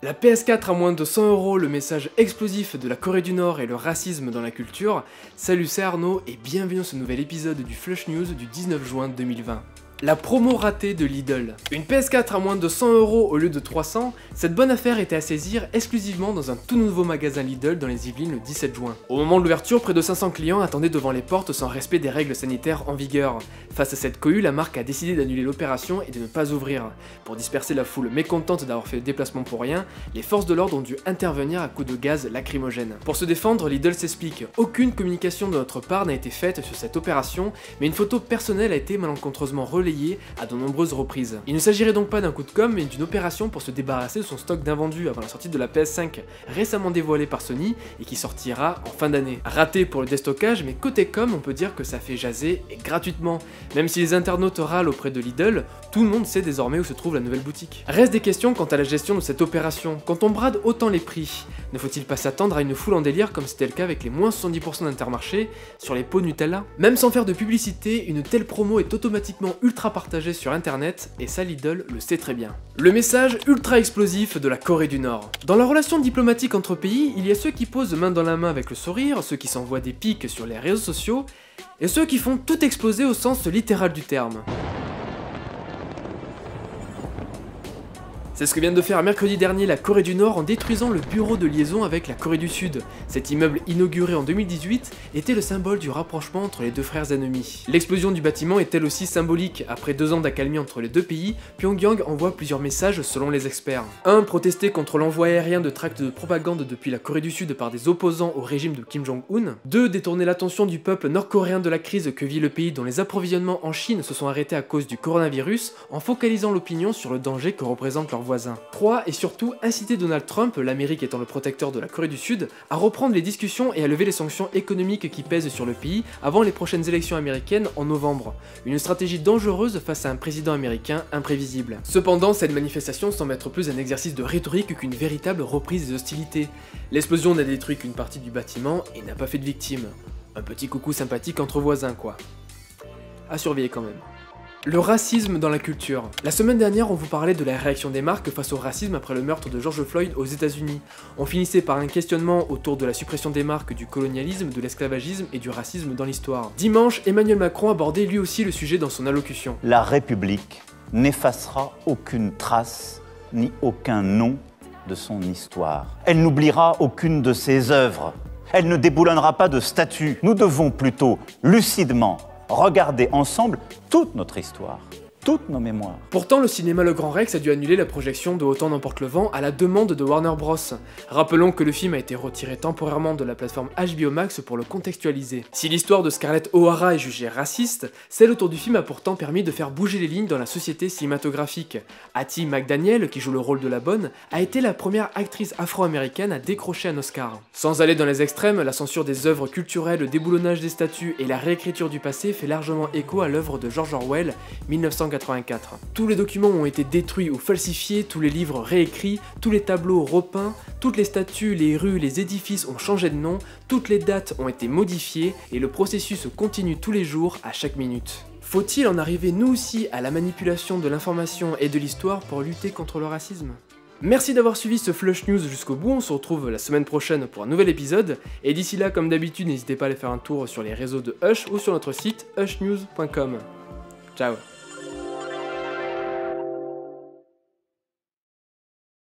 La PS4 à moins de 100 €, le message explosif de la Corée du Nord et le racisme dans la culture. Salut, c'est Arnaud et bienvenue dans ce nouvel épisode du Flush News du 19 juin 2020. La promo ratée de Lidl. Une PS4 à moins de 100 € au lieu de 300, cette bonne affaire était à saisir exclusivement dans un tout nouveau magasin Lidl dans les Yvelines le 17 juin. Au moment de l'ouverture, près de 500 clients attendaient devant les portes sans respect des règles sanitaires en vigueur. Face à cette cohue, la marque a décidé d'annuler l'opération et de ne pas ouvrir. Pour disperser la foule mécontente d'avoir fait le déplacement pour rien, les forces de l'ordre ont dû intervenir à coups de gaz lacrymogène. Pour se défendre, Lidl s'explique. Aucune communication de notre part n'a été faite sur cette opération, mais une photo personnelle a été malencontreusement relayée à de nombreuses reprises. Il ne s'agirait donc pas d'un coup de com', mais d'une opération pour se débarrasser de son stock d'invendus avant la sortie de la PS5 récemment dévoilée par Sony et qui sortira en fin d'année. Raté pour le déstockage, mais côté com, on peut dire que ça fait jaser et gratuitement. Même si les internautes râlent auprès de Lidl, tout le monde sait désormais où se trouve la nouvelle boutique. Reste des questions quant à la gestion de cette opération. Quand on brade autant les prix, ne faut-il pas s'attendre à une foule en délire comme c'était le cas avec les moins 70% d'Intermarché sur les pots Nutella? Même sans faire de publicité, une telle promo est automatiquement ultra partagée sur internet et ça Lidl le sait très bien. Le message ultra explosif de la Corée du Nord. Dans la relation diplomatique entre pays, il y a ceux qui posent main dans la main avec le sourire, ceux qui s'envoient des pics sur les réseaux sociaux, et ceux qui font tout exploser au sens littéral du terme. C'est ce que vient de faire mercredi dernier la Corée du Nord en détruisant le bureau de liaison avec la Corée du Sud. Cet immeuble inauguré en 2018 était le symbole du rapprochement entre les deux frères ennemis. L'explosion du bâtiment est elle aussi symbolique. Après 2 ans d'accalmie entre les deux pays, Pyongyang envoie plusieurs messages selon les experts. 1. Protester contre l'envoi aérien de tracts de propagande depuis la Corée du Sud par des opposants au régime de Kim Jong-un. 2. Détourner l'attention du peuple nord-coréen de la crise que vit le pays dont les approvisionnements en Chine se sont arrêtés à cause du coronavirus en focalisant l'opinion sur le danger que représente leur voisin. 3. Et surtout, inciter Donald Trump, l'Amérique étant le protecteur de la Corée du Sud, à reprendre les discussions et à lever les sanctions économiques qui pèsent sur le pays avant les prochaines élections américaines en novembre. Une stratégie dangereuse face à un président américain imprévisible. Cependant, cette manifestation semble être plus un exercice de rhétorique qu'une véritable reprise des hostilités. L'explosion n'a détruit qu'une partie du bâtiment et n'a pas fait de victimes. Un petit coucou sympathique entre voisins quoi. À surveiller quand même. Le racisme dans la culture. La semaine dernière, on vous parlait de la réaction des marques face au racisme après le meurtre de George Floyd aux États-Unis. On finissait par un questionnement autour de la suppression des marques, du colonialisme, de l'esclavagisme et du racisme dans l'histoire. Dimanche, Emmanuel Macron abordait lui aussi le sujet dans son allocution. La République n'effacera aucune trace ni aucun nom de son histoire. Elle n'oubliera aucune de ses œuvres. Elle ne déboulonnera pas de statues. Nous devons plutôt lucidement regarder ensemble toute notre histoire, toutes nos mémoires. Pourtant, le cinéma Le Grand Rex a dû annuler la projection de Autant n'emporte le vent à la demande de Warner Bros. Rappelons que le film a été retiré temporairement de la plateforme HBO Max pour le contextualiser. Si l'histoire de Scarlett O'Hara est jugée raciste, celle autour du film a pourtant permis de faire bouger les lignes dans la société cinématographique. Hattie McDaniel, qui joue le rôle de la bonne, a été la première actrice afro-américaine à décrocher un Oscar. Sans aller dans les extrêmes, la censure des œuvres culturelles, le déboulonnage des statues et la réécriture du passé fait largement écho à l'œuvre de George Orwell, 1984. Tous les documents ont été détruits ou falsifiés, tous les livres réécrits, tous les tableaux repeints, toutes les statues, les rues, les édifices ont changé de nom, toutes les dates ont été modifiées et le processus continue tous les jours à chaque minute. Faut-il en arriver nous aussi à la manipulation de l'information et de l'histoire pour lutter contre le racisme ? Merci d'avoir suivi ce Flush News jusqu'au bout, on se retrouve la semaine prochaine pour un nouvel épisode, et d'ici là, comme d'habitude, n'hésitez pas à aller faire un tour sur les réseaux de Hush ou sur notre site hushnews.com. Ciao.